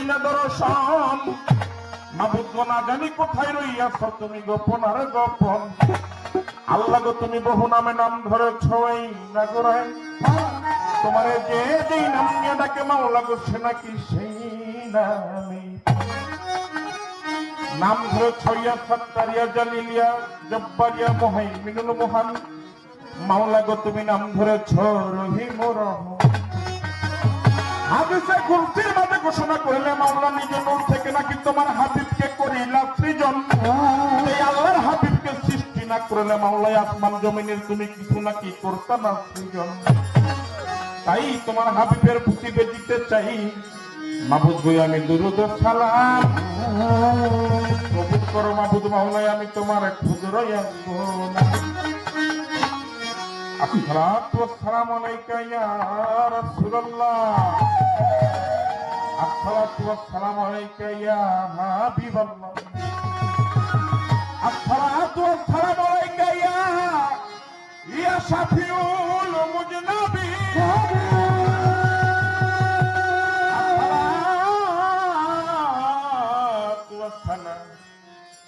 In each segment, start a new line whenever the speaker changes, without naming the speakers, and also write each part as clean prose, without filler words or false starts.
পাই না দর্শন, মাবুদ গো না জানি কোথায় রইয়াছ তুমি গোপন আর গোপন। আল্লাহ গো তুমি বহু নামে নাম ধরেছ এই নাগরায়, তোমারে যে যেই নাম নিয়ে ডাকে মাওলা গো সে নাকি সেই নামে। নাম ধরেছ ইয়া সত্তারিয়া জালিলিয়া জব্বারিয়া মুহাইমিনুল মুহান, মাওলা গো তুমি নাম ধরেছ রহিম রহমান। হাদিসে কুরসির মাঝে ঘোষণা করলে মাওলা নিজে নূর থেকে নাকি তোমার হাবিবকে করিলা সৃজন। এই আল্লাহর হাবিবকে সৃষ্টি না করলে মাওলাই আসমান জমিনের তুমি কিছু নাকি করতে না সৃজন। তাই তোমার হাবিবের প্রতিবে দিতে চাই মাবুদ গো আমি দুরূদ ও সালাম। কবুল করো মাবুদ মাওলাই আমি তোমার ক্ষুদ্র গোলাম। আসসালাতু ওয়াসসালামু আলাইকা ইয়া রাসূলুল্লাহ, আসসালাতু ওয়াসসালামু আলাইকা ইয়া হাবিবাল্লাহ, আসসালাতু ওয়াসসালামু আলাইকা ইয়া শাফিউল মুজনাবিন, আসসালাতু ওয়াসসালাম,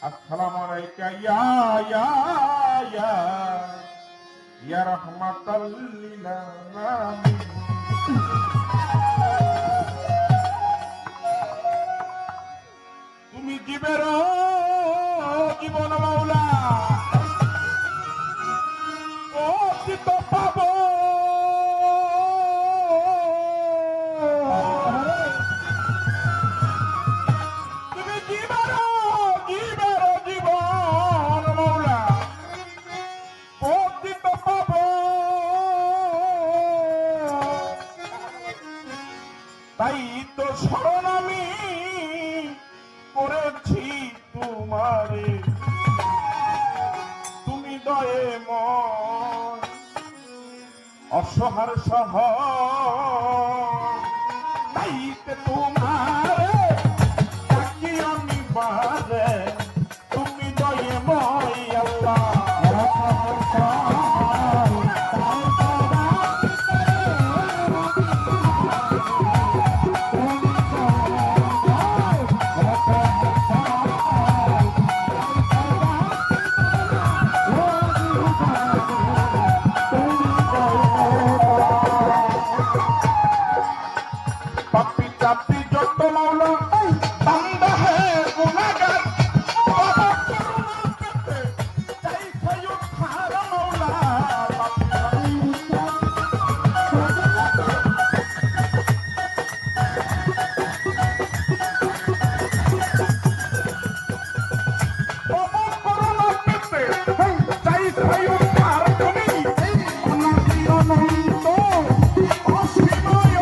আসসালামু আলাইকা ইয়া রাহমাতাল লিল আলামিন। তুমি জীবের জীবন মাওলা অতীত পাব, তুমি জীবের জীবন মাওলা অতীত পাব। তাই তো স্মরণ আমি করেছি তোমারে, তুমি দয়াময় অসহার সহ, তাই তো তোমারে ডাকি আমি বারে, তুমি দয়াময় আল্লাহ। পাপি চাপি যত মাওলা বান্দা হে গুনাহগার, বাবা করুণা পেতে চাইছে উদ্ধার মাওলা। বাবা করুণা পেতে চাইছে উদ্ধার, তুমি অনাদি অনন্ত অসীময়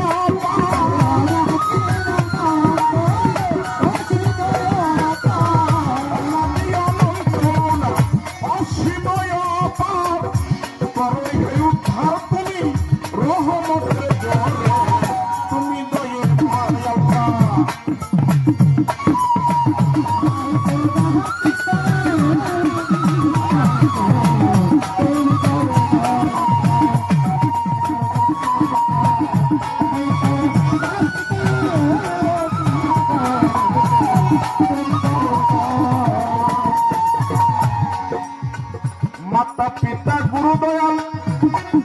মাতা পিতা গুরু দয়াল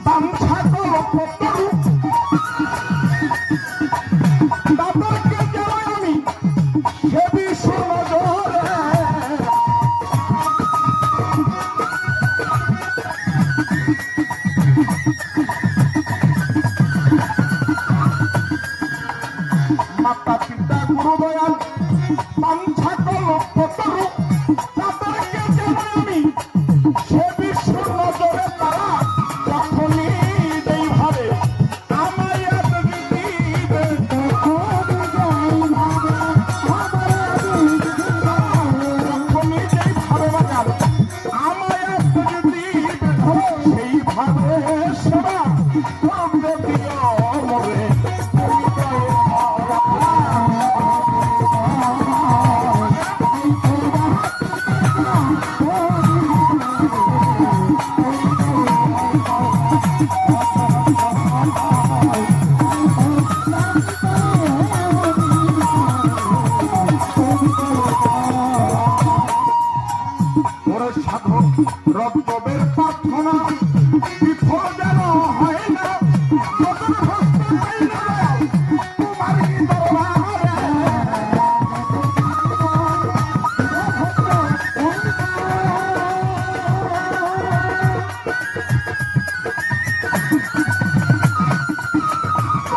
দাম ছাগল পতরু, তাদেরকে যেন আমি সেবি সুনজরে। মাতা পিতা গুরু দয়াল দাম ছাগল পতরু, তাদেরকে যেন আমি সেবি সুনজরে। তারা যখনই দেই ভাবে আমায় দিবে, যখনই যেই ভাবে বাজার আমায় দিবে, সেইভাবে সেবা করবে দিও মরে। রক্তবের প্রার্থনা বিফল যেন হয় না, যতন হস্ত পাই না তোমারই দরবারে।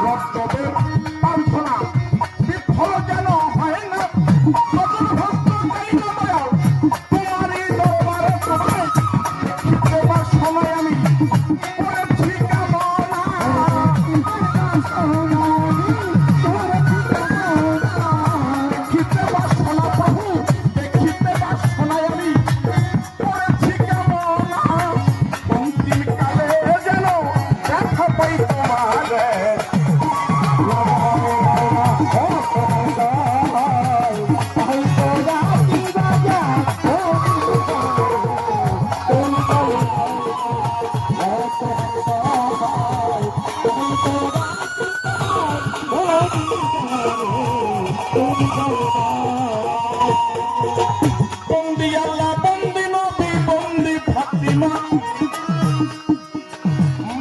রক্তবের প্রার্থনা বিফল যেন হয় না, যতন হস্ত পাই না দয়াল তোমারই দরবারে। তোমায় দেবার সময় আমি করেছি কামনা, দেখিতে বাসনা প্রভু, দেখিতে বাসনায় আমি করেছি কামনা। অন্তিম কালে যেন দেখা পাই তোমারে। বন্দি আল্লাহ, বন্দি নবী, বন্দি ফাতিমা,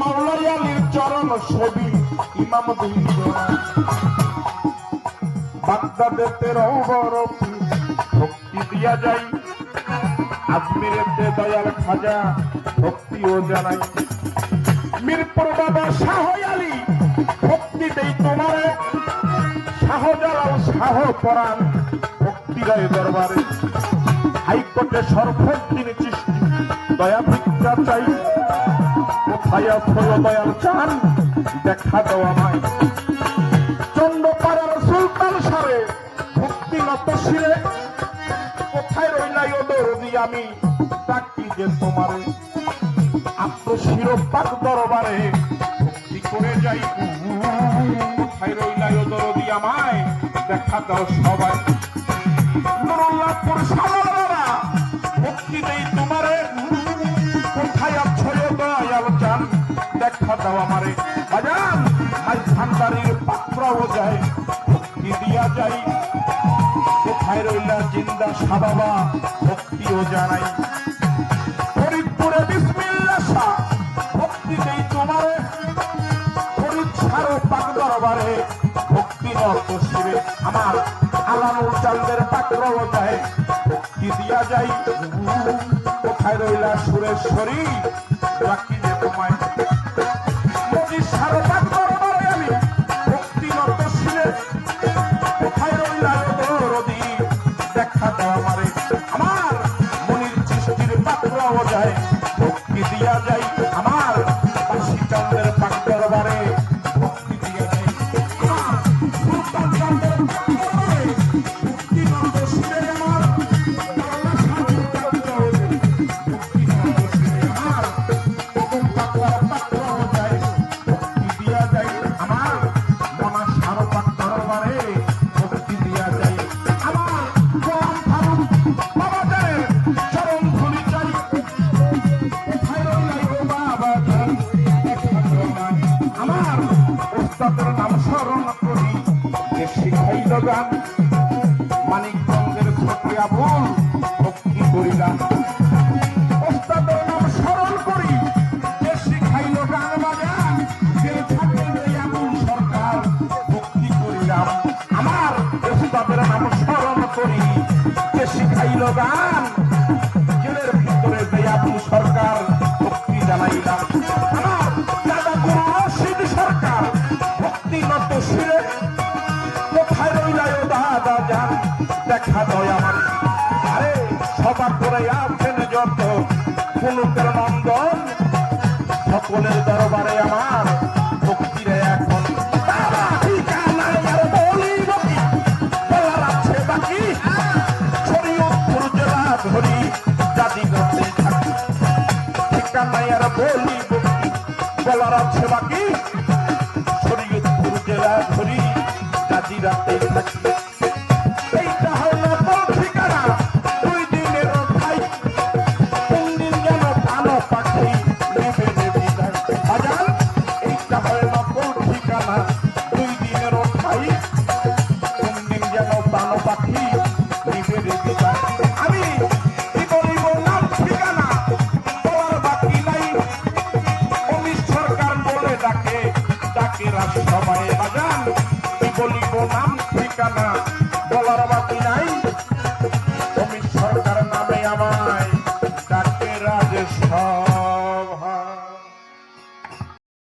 মাওলাই আলীর চরণ সেবী ইমাম বৃন্দ। বাগদাদেতে রৌবরফি ভক্তি দিয়া যাই, আজমিরেতে দয়াল খাজা ভক্তিও জানাই। মিরপুর বাবা শাহ আলী ভক্তি দেই তোমারে, শাহজালাল শাহ পরাণ ভক্তি দেয় দরবারে। হাইকোর্টে সর্বদিন সৃষ্টি দয়া ভিক্ষা চাই, কোথায় আছো দয়াল চান দেখা দাও আমায়। চন্দ্রপাড়ার সুলতান সারে ভক্তি নত শিরে, কোথায় রইলাই ও দরদি আমি ডাকি যে তোমারে। আত্মশিরোপাক দরবারে ভক্তি করে যাই, কোথায় রইলাই ও দরদি আমায় দেখা দাও সবাই। নুরুল্লাহপুর সালারা ভক্তি দেই তোমারে, কোথায় আছো দয়াল চান দেখা দাও আমারে। বাজান আজ ভান্ডারির পাত্রাও যায় ভক্তি দিয়া যাই, কোথায় রইলা জিন্দা সাবাবা ভক্তিও জানাই। ফরিদপুরে বিসমিল্লাহ শাহ ভক্তি দেই তোমারে, ফরিদ সারো পাক দরবারে ভক্তি নত শিরে। আমার আলানুর চান্দের পাত্রাও যায় ভক্তি দিয়া যাই, কোথায় রইলা সুরেশ্বরী রাখি যে তোমায়। নদীর সারো পাক দরবারে আমি ভক্তি নত শিরে, কোথায় রইলা দরদি দেখা দাও আমারে। আমার মনির সৃষ্টির পাত্রাও যায় ভক্তি দিয়া যাই, আমার বাসি চন্দ্রের পাক দরবারে ভক্তি দিয়া যাই। আমার সুলতান চন্দ্রের পাক দরবারে ভক্তি নত শিরে, আমার বাংলা শান্তির পাত্রাও যায় ভক্তি নত শিরে। আমার কদম পাকড়ার পাত্রাও যায় ভক্তি দিয়া যাই, আমার মনা সারো পাক দরবারে ভক্তি দিয়া যাই। আমার গোলাম ফারুক বাবাদের চরণ ধুলি চাই, কোথায় রইলাই ও বাবা জান দেখা দাও আমায়। আমার ওস্তাদের নাম স্মরণ করি যে শিখাইল গান, মানিকগঞ্জের ছোটি আবুল ভক্তি করিলাম। ওস্তাদের নাম স্মরণ করি যে শিখাইল গান, বাজান যে থাকেন এই আবুল সরকার ভক্তি করিলাম। আমার ওস্তাদের নাম স্মরণ করি যে শিখাইল গান, জেলের ভিতরে যে আবুল সরকার ভক্তি জানাইলাম। আমার দাদা গুরু রশিদ সরকার ভক্তি নত শিরে, কোথায় রইলাই ও দাদা যান দেখা দয় আমার। আরে সভা করে আছেন যত পুলকের নন্দন, সকলের দরবারে আমার ভক্তিরে এখন বাবা ঠিকানায় আর বলিব কি, বলার আছে বাকি। শরীয়তপুর জেলা ধরি জাতি করতে থাকি, ঠিকানায় আর বলিব কি, বলার আছে বাকি।